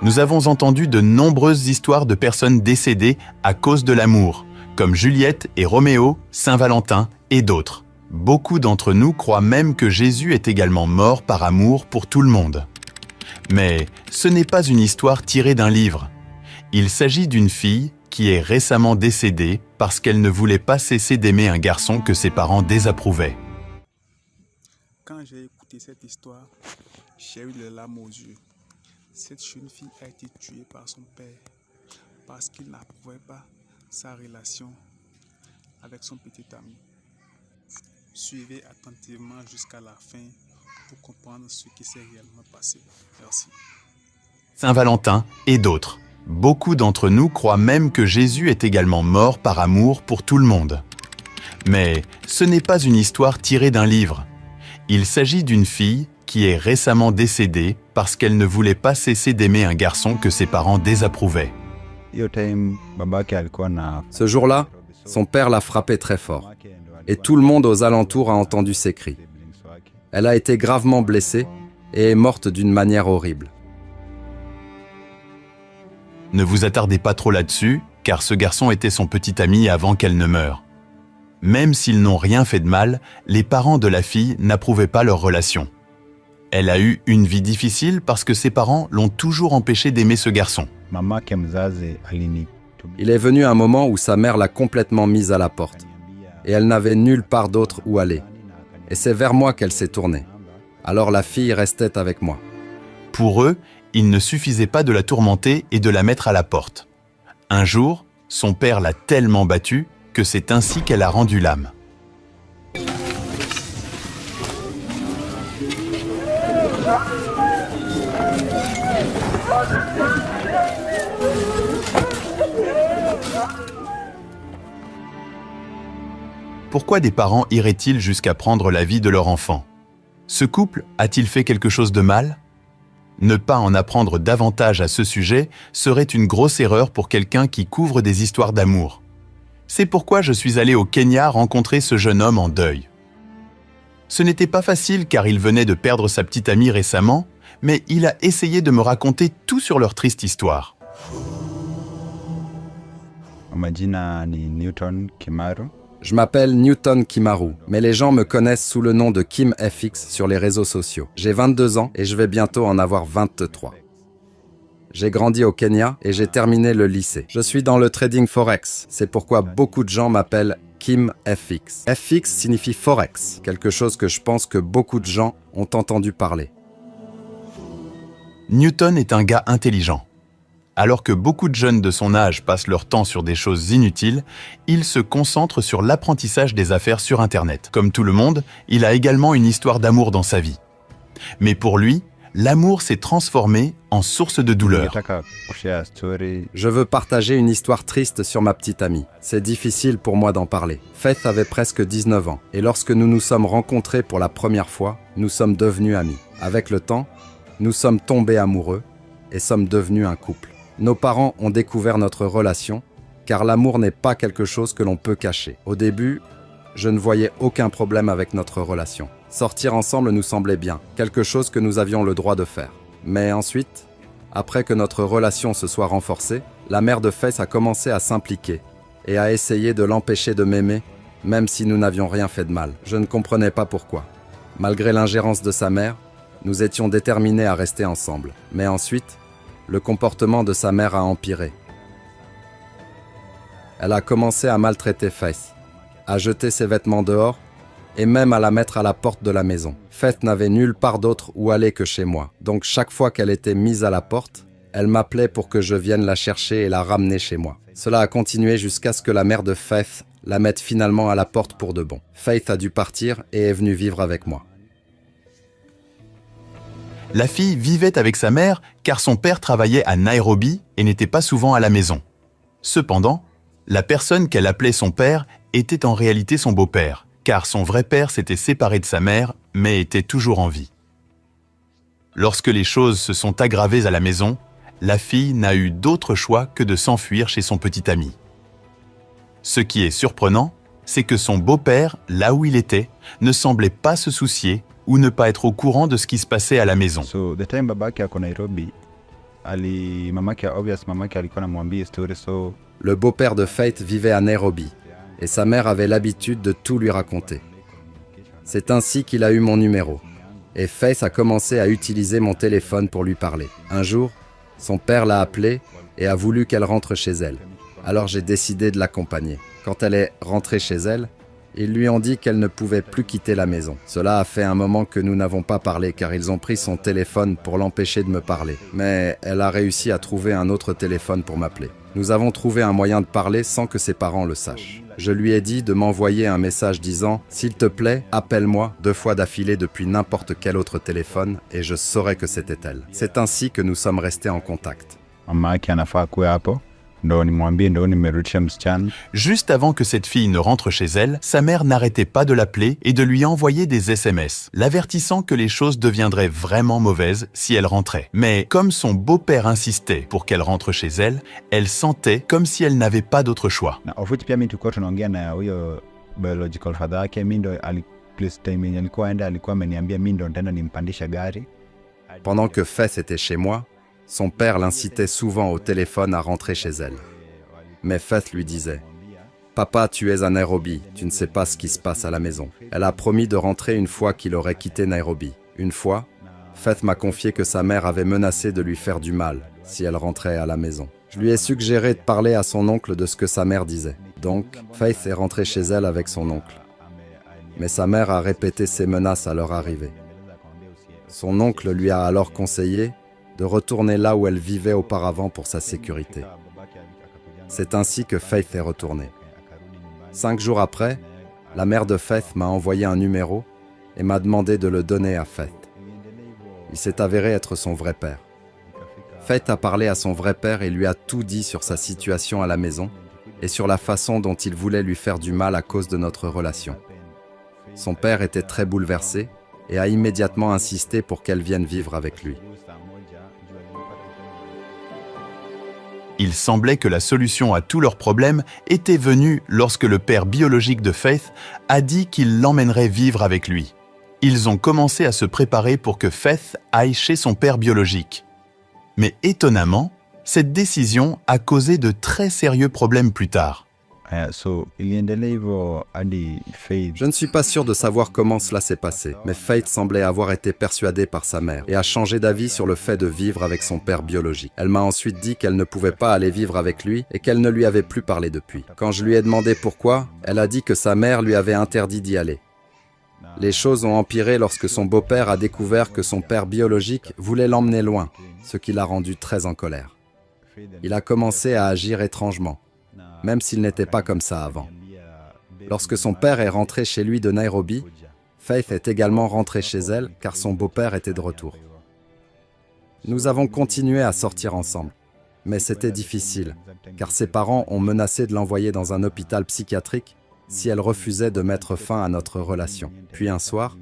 Nous avons entendu de nombreuses histoires de personnes décédées à cause de l'amour, comme Juliette et Roméo, Saint-Valentin et d'autres. Beaucoup d'entre nous croient même que Jésus est également mort par amour pour tout le monde. Mais ce n'est pas une histoire tirée d'un livre. Il s'agit d'une fille qui est récemment décédée parce qu'elle ne voulait pas cesser d'aimer un garçon que ses parents désapprouvaient. Quand j'ai écouté cette histoire, j'ai eu les larmes aux yeux. Cette jeune fille a été tuée par son père parce qu'il n'approuvait pas sa relation avec son petit ami. Suivez attentivement jusqu'à la fin pour comprendre ce qui s'est réellement passé. Merci. Saint-Valentin et d'autres. Beaucoup d'entre nous croient même que Jésus est également mort par amour pour tout le monde. Mais ce n'est pas une histoire tirée d'un livre. Il s'agit d'une fille qui est récemment décédée parce qu'elle ne voulait pas cesser d'aimer un garçon que ses parents désapprouvaient. Ce jour-là, son père l'a frappée très fort. Et tout le monde aux alentours a entendu ses cris. Elle a été gravement blessée et est morte d'une manière horrible. Ne vous attardez pas trop là-dessus, car ce garçon était son petit ami avant qu'elle ne meure. Même s'ils n'ont rien fait de mal, les parents de la fille n'approuvaient pas leur relation. Elle a eu une vie difficile parce que ses parents l'ont toujours empêchée d'aimer ce garçon. Il est venu un moment où sa mère l'a complètement mise à la porte. Et elle n'avait nulle part d'autre où aller. Et c'est vers moi qu'elle s'est tournée. Alors la fille restait avec moi. Pour eux, il ne suffisait pas de la tourmenter et de la mettre à la porte. Un jour, son père l'a tellement battue que c'est ainsi qu'elle a rendu l'âme. Pourquoi des parents iraient-ils jusqu'à prendre la vie de leur enfant? Ce couple a-t-il fait quelque chose de mal? Ne pas en apprendre davantage à ce sujet serait une grosse erreur pour quelqu'un qui couvre des histoires d'amour. C'est pourquoi je suis allé au Kenya rencontrer ce jeune homme en deuil. Ce n'était pas facile car il venait de perdre sa petite amie récemment, mais il a essayé de me raconter tout sur leur triste histoire. Je m'appelle Newton Kimaru, mais les gens me connaissent sous le nom de Kim FX sur les réseaux sociaux. J'ai 22 ans et je vais bientôt en avoir 23. J'ai grandi au Kenya et j'ai terminé le lycée. Je suis dans le trading forex. C'est pourquoi beaucoup de gens m'appellent Kim FX. FX signifie forex, quelque chose que je pense que beaucoup de gens ont entendu parler. Newton est un gars intelligent. Alors que beaucoup de jeunes de son âge passent leur temps sur des choses inutiles, il se concentre sur l'apprentissage des affaires sur Internet. Comme tout le monde, il a également une histoire d'amour dans sa vie. Mais pour lui, l'amour s'est transformé en source de douleur. Je veux partager une histoire triste sur ma petite amie. C'est difficile pour moi d'en parler. Faith avait presque 19 ans, et lorsque nous nous sommes rencontrés pour la première fois, nous sommes devenus amis. Avec le temps, nous sommes tombés amoureux et sommes devenus un couple. Nos parents ont découvert notre relation, car l'amour n'est pas quelque chose que l'on peut cacher. Au début, je ne voyais aucun problème avec notre relation. Sortir ensemble nous semblait bien, quelque chose que nous avions le droit de faire. Mais ensuite, après que notre relation se soit renforcée, la mère de Faith a commencé à s'impliquer et à essayer de l'empêcher de m'aimer, même si nous n'avions rien fait de mal. Je ne comprenais pas pourquoi. Malgré l'ingérence de sa mère, nous étions déterminés à rester ensemble. Mais ensuite, le comportement de sa mère a empiré. Elle a commencé à maltraiter Faith, à jeter ses vêtements dehors et même à la mettre à la porte de la maison. Faith n'avait nulle part d'autre où aller que chez moi. Donc chaque fois qu'elle était mise à la porte, elle m'appelait pour que je vienne la chercher et la ramener chez moi. Cela a continué jusqu'à ce que la mère de Faith la mette finalement à la porte pour de bon. Faith a dû partir et est venue vivre avec moi. La fille vivait avec sa mère car son père travaillait à Nairobi et n'était pas souvent à la maison. Cependant, la personne qu'elle appelait son père était en réalité son beau-père, car son vrai père s'était séparé de sa mère, mais était toujours en vie. Lorsque les choses se sont aggravées à la maison, la fille n'a eu d'autre choix que de s'enfuir chez son petit ami. Ce qui est surprenant, c'est que son beau-père, là où il était, ne semblait pas se soucier ou ne pas être au courant de ce qui se passait à la maison. Le beau-père de Faith vivait à Nairobi et sa mère avait l'habitude de tout lui raconter. C'est ainsi qu'il a eu mon numéro. Et Faith a commencé à utiliser mon téléphone pour lui parler. Un jour, son père l'a appelée et a voulu qu'elle rentre chez elle. Alors j'ai décidé de l'accompagner. Quand elle est rentrée chez elle, ils lui ont dit qu'elle ne pouvait plus quitter la maison. Cela a fait un moment que nous n'avons pas parlé car ils ont pris son téléphone pour l'empêcher de me parler. Mais elle a réussi à trouver un autre téléphone pour m'appeler. Nous avons trouvé un moyen de parler sans que ses parents le sachent. Je lui ai dit de m'envoyer un message disant « S'il te plaît, appelle-moi 2 fois d'affilée depuis n'importe quel autre téléphone et je saurai que c'était elle. » C'est ainsi que nous sommes restés en contact. Juste avant que cette fille ne rentre chez elle, sa mère n'arrêtait pas de l'appeler et de lui envoyer des SMS, l'avertissant que les choses deviendraient vraiment mauvaises si elle rentrait. Mais comme son beau-père insistait pour qu'elle rentre chez elle, elle sentait comme si elle n'avait pas d'autre choix. Pendant que Faith était chez moi, son père l'incitait souvent au téléphone à rentrer chez elle. Mais Faith lui disait « Papa, tu es à Nairobi, tu ne sais pas ce qui se passe à la maison. » Elle a promis de rentrer une fois qu'il aurait quitté Nairobi. Une fois, Faith m'a confié que sa mère avait menacé de lui faire du mal si elle rentrait à la maison. Je lui ai suggéré de parler à son oncle de ce que sa mère disait. Donc, Faith est rentrée chez elle avec son oncle. Mais sa mère a répété ses menaces à leur arrivée. Son oncle lui a alors conseillé de retourner là où elle vivait auparavant pour sa sécurité. C'est ainsi que Faith est retournée. 5 jours après, la mère de Faith m'a envoyé un numéro et m'a demandé de le donner à Faith. Il s'est avéré être son vrai père. Faith a parlé à son vrai père et lui a tout dit sur sa situation à la maison et sur la façon dont il voulait lui faire du mal à cause de notre relation. Son père était très bouleversé et a immédiatement insisté pour qu'elle vienne vivre avec lui. Il semblait que la solution à tous leurs problèmes était venue lorsque le père biologique de Faith a dit qu'il l'emmènerait vivre avec lui. Ils ont commencé à se préparer pour que Faith aille chez son père biologique. Mais étonnamment, cette décision a causé de très sérieux problèmes plus tard. Je ne suis pas sûr de savoir comment cela s'est passé, mais Faith semblait avoir été persuadée par sa mère et a changé d'avis sur le fait de vivre avec son père biologique. Elle m'a ensuite dit qu'elle ne pouvait pas aller vivre avec lui et qu'elle ne lui avait plus parlé depuis. Quand je lui ai demandé pourquoi, elle a dit que sa mère lui avait interdit d'y aller. Les choses ont empiré lorsque son beau-père a découvert que son père biologique voulait l'emmener loin, ce qui l'a rendu très en colère. Il a commencé à agir étrangement, même s'il n'était pas comme ça avant. Lorsque son père est rentré chez lui de Nairobi, Faith est également rentrée chez elle car son beau-père était de retour. Nous avons continué à sortir ensemble, mais c'était difficile car ses parents ont menacé de l'envoyer dans un hôpital psychiatrique si elle refusait de mettre fin à notre relation. Puis un soir,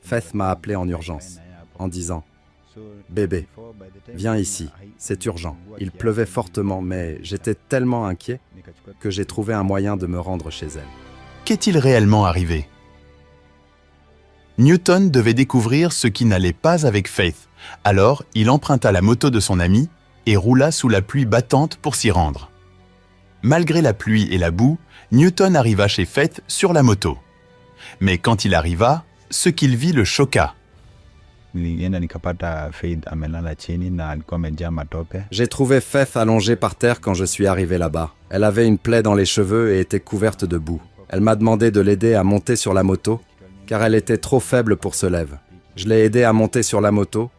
Faith m'a appelé en urgence en disant « Bébé, viens ici, c'est urgent. » Il pleuvait fortement, mais j'étais tellement inquiet que j'ai trouvé un moyen de me rendre chez elle. Qu'est-il réellement arrivé? Newton devait découvrir ce qui n'allait pas avec Faith. Alors, il emprunta la moto de son ami et roula sous la pluie battante pour s'y rendre. Malgré la pluie et la boue, Newton arriva chez Faith sur la moto. Mais quand il arriva, ce qu'il vit le choqua. J'ai trouvé Faith allongée par terre quand je suis arrivé là-bas. Elle avait une plaie dans les cheveux et était couverte de boue. Elle m'a demandé de l'aider à monter sur la moto, car elle était trop faible pour se lever. Je l'ai aidée à monter sur la moto,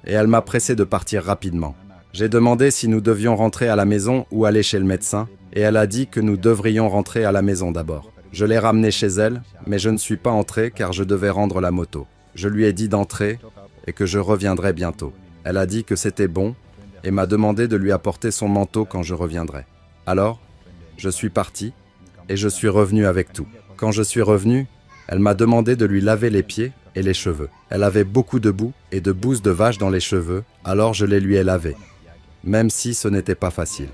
et elle m'a pressé de partir rapidement. J'ai demandé si nous devions rentrer à la maison ou aller chez le médecin, et elle a dit que nous devrions rentrer à la maison d'abord. Je l'ai ramenée chez elle, mais je ne suis pas entré car je devais rendre la moto. Je lui ai dit d'entrer et que je reviendrai bientôt. Elle a dit que c'était bon et m'a demandé de lui apporter son manteau quand je reviendrai. Alors, je suis parti et je suis revenu avec tout. Quand je suis revenu, elle m'a demandé de lui laver les pieds et les cheveux. Elle avait beaucoup de boue et de bouse de vache dans les cheveux, alors je les lui ai lavés, même si ce n'était pas facile.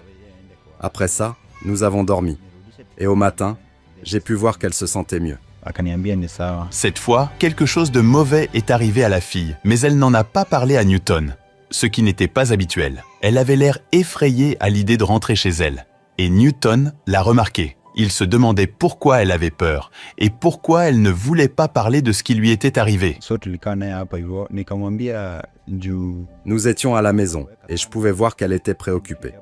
Après ça, nous avons dormi. Et au matin, j'ai pu voir qu'elle se sentait mieux. Cette fois, quelque chose de mauvais est arrivé à la fille, mais elle n'en a pas parlé à Newton. ce qui n'était pas habituel. Elle avait l'air effrayée à l'idée de rentrer chez elle. Et Newton l'a remarqué. Il se demandait pourquoi elle avait peur et pourquoi elle ne voulait pas parler de ce qui lui était arrivé. Nous étions à la maison et je pouvais voir qu'elle était préoccupée.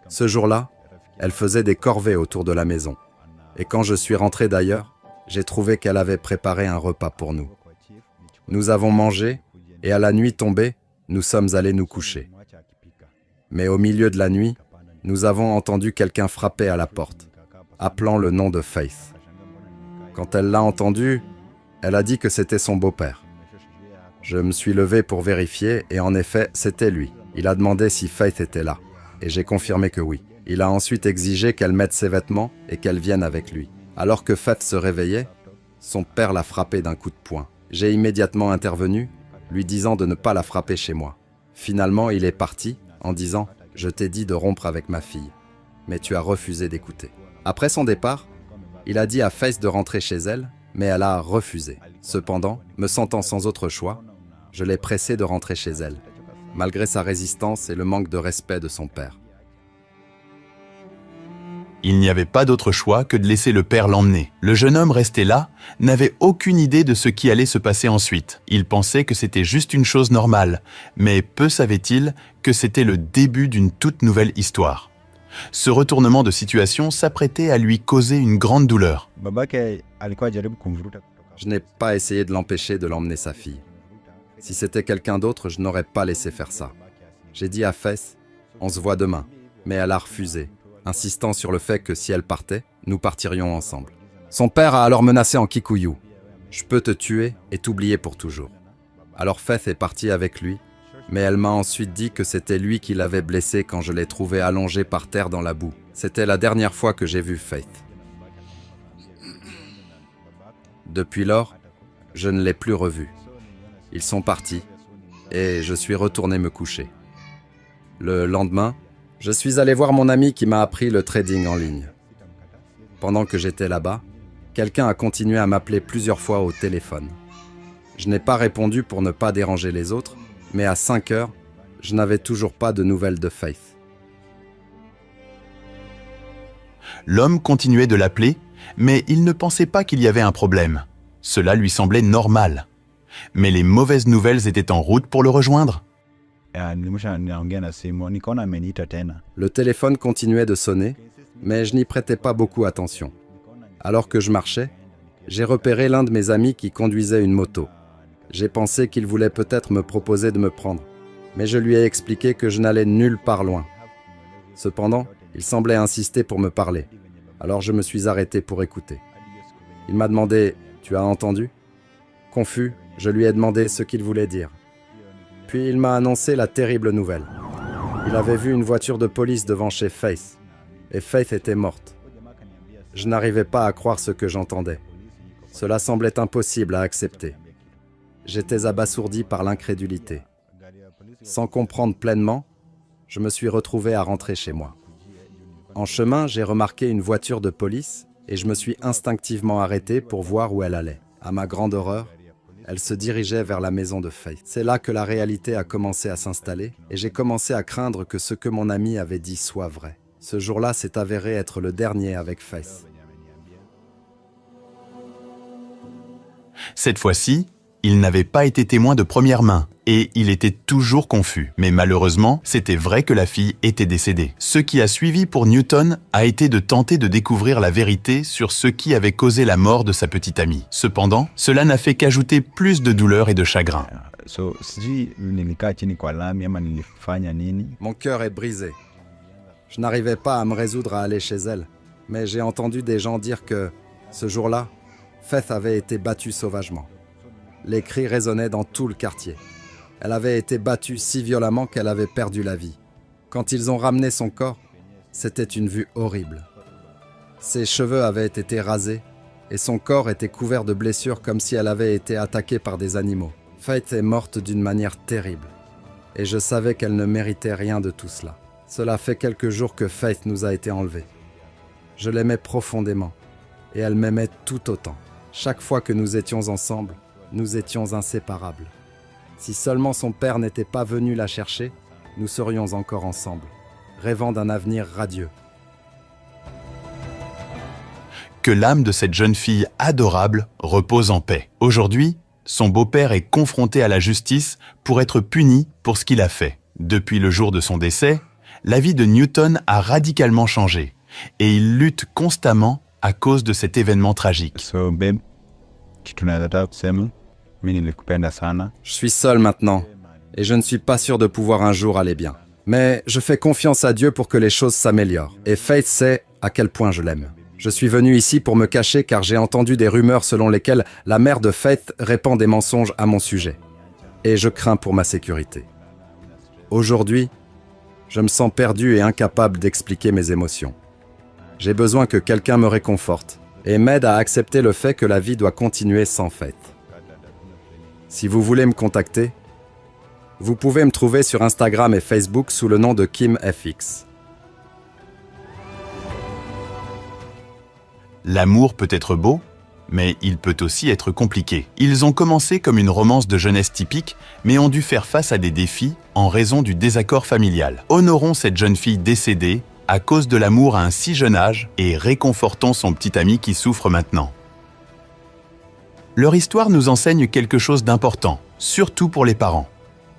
Ce jour-là, elle faisait des corvées autour de la maison. Et quand je suis rentré d'ailleurs, j'ai trouvé qu'elle avait préparé un repas pour nous. Nous avons mangé et à la nuit tombée, nous sommes allés nous coucher. Mais au milieu de la nuit, nous avons entendu quelqu'un frapper à la porte, appelant le nom de Faith. Quand elle l'a entendu, elle a dit que c'était son beau-père. Je me suis levé pour vérifier et en effet, c'était lui. Il a demandé si Faith était là et j'ai confirmé que oui. Il a ensuite exigé qu'elle mette ses vêtements et qu'elle vienne avec lui. Alors que Faith se réveillait, son père l'a frappée d'un coup de poing. J'ai immédiatement intervenu, lui disant de ne pas la frapper chez moi. Finalement, il est parti en disant « Je t'ai dit de rompre avec ma fille, mais tu as refusé d'écouter. » Après son départ, il a dit à Faith de rentrer chez elle, mais elle a refusé. Cependant, me sentant sans autre choix, je l'ai pressée de rentrer chez elle, malgré sa résistance et le manque de respect de son père. Il n'y avait pas d'autre choix que de laisser le père l'emmener. Le jeune homme resté là n'avait aucune idée de ce qui allait se passer ensuite. Il pensait que c'était juste une chose normale, mais peu savait-il que c'était le début d'une toute nouvelle histoire. Ce retournement de situation s'apprêtait à lui causer une grande douleur. Je n'ai pas essayé de l'empêcher de l'emmener sa fille. Si c'était quelqu'un d'autre, je n'aurais pas laissé faire ça. J'ai dit à Faith, on se voit demain, mais elle a refusé, insistant sur le fait que si elle partait, nous partirions ensemble. Son père a alors menacé en Kikuyu. Je peux te tuer et t'oublier pour toujours. Alors Faith est partie avec lui, mais elle m'a ensuite dit que c'était lui qui l'avait blessée quand je l'ai trouvée allongée par terre dans la boue. C'était la dernière fois que j'ai vu Faith. Depuis lors, je ne l'ai plus revu. Ils sont partis et je suis retourné me coucher. Le lendemain, je suis allé voir mon ami qui m'a appris le trading en ligne. Pendant que j'étais là-bas, quelqu'un a continué à m'appeler plusieurs fois au téléphone. Je n'ai pas répondu pour ne pas déranger les autres, mais à 5 heures, je n'avais toujours pas de nouvelles de Faith. L'homme continuait de l'appeler, mais il ne pensait pas qu'il y avait un problème. Cela lui semblait normal. Mais les mauvaises nouvelles étaient en route pour le rejoindre. Le téléphone continuait de sonner, mais je n'y prêtais pas beaucoup attention. Alors que je marchais, j'ai repéré l'un de mes amis qui conduisait une moto. J'ai pensé qu'il voulait peut-être me proposer de me prendre, mais je lui ai expliqué que je n'allais nulle part loin. Cependant, il semblait insister pour me parler, alors je me suis arrêté pour écouter. Il m'a demandé « Tu as entendu ?» Confus, je lui ai demandé ce qu'il voulait dire. Puis il m'a annoncé la terrible nouvelle. Il avait vu une voiture de police devant chez Faith, et Faith était morte. Je n'arrivais pas à croire ce que j'entendais. Cela semblait impossible à accepter. J'étais abasourdi par l'incrédulité. Sans comprendre pleinement, je me suis retrouvé à rentrer chez moi. En chemin, j'ai remarqué une voiture de police et je me suis instinctivement arrêté pour voir où elle allait. À ma grande horreur, elle se dirigeait vers la maison de Faith. C'est là que la réalité a commencé à s'installer et j'ai commencé à craindre que ce que mon ami avait dit soit vrai. Ce jour-là s'est avéré être le dernier avec Faith. Cette fois-ci, il n'avait pas été témoin de première main et il était toujours confus. Mais malheureusement, c'était vrai que la fille était décédée. Ce qui a suivi pour Newton a été de tenter de découvrir la vérité sur ce qui avait causé la mort de sa petite amie. Cependant, cela n'a fait qu'ajouter plus de douleur et de chagrin. Mon cœur est brisé. Je n'arrivais pas à me résoudre à aller chez elle, mais j'ai entendu des gens dire que, ce jour-là, Faith avait été battue sauvagement. Les cris résonnaient dans tout le quartier. Elle avait été battue si violemment qu'elle avait perdu la vie. Quand ils ont ramené son corps, c'était une vue horrible. Ses cheveux avaient été rasés et son corps était couvert de blessures comme si elle avait été attaquée par des animaux. Faith est morte d'une manière terrible et je savais qu'elle ne méritait rien de tout cela. Cela fait quelques jours que Faith nous a été enlevée. Je l'aimais profondément et elle m'aimait tout autant. Chaque fois que nous étions ensemble, nous étions inséparables. Si seulement son père n'était pas venu la chercher, nous serions encore ensemble, rêvant d'un avenir radieux. Que l'âme de cette jeune fille adorable repose en paix. Aujourd'hui, son beau-père est confronté à la justice pour être puni pour ce qu'il a fait. Depuis le jour de son décès, la vie de Newton a radicalement changé et il lutte constamment à cause de cet événement tragique. So babe, kitu nataka kusema, mimi nilikupenda sana. Je suis seul maintenant, et je ne suis pas sûr de pouvoir un jour aller bien. Mais je fais confiance à Dieu pour que les choses s'améliorent. Et Faith sait à quel point je l'aime. Je suis venu ici pour me cacher car j'ai entendu des rumeurs selon lesquelles la mère de Faith répand des mensonges à mon sujet. Et je crains pour ma sécurité. Aujourd'hui, je me sens perdu et incapable d'expliquer mes émotions. J'ai besoin que quelqu'un me réconforte et m'aide à accepter le fait que la vie doit continuer sans Faith. Si vous voulez me contacter, vous pouvez me trouver sur Instagram et Facebook sous le nom de KimFX. L'amour peut être beau, mais il peut aussi être compliqué. Ils ont commencé comme une romance de jeunesse typique, mais ont dû faire face à des défis en raison du désaccord familial. Honorons cette jeune fille décédée à cause de l'amour à un si jeune âge et réconfortons son petit ami qui souffre maintenant. Leur histoire nous enseigne quelque chose d'important, surtout pour les parents.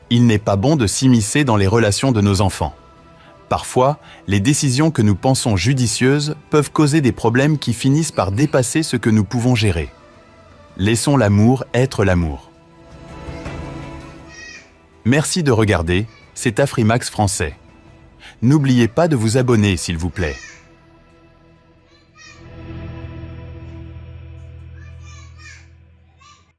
Il n'est pas bon de s'immiscer dans les relations de nos enfants. Parfois, les décisions que nous pensons judicieuses peuvent causer des problèmes qui finissent par dépasser ce que nous pouvons gérer. Laissons l'amour être l'amour. Merci de regarder, c'est Afrimax français. N'oubliez pas de vous abonner s'il vous plaît.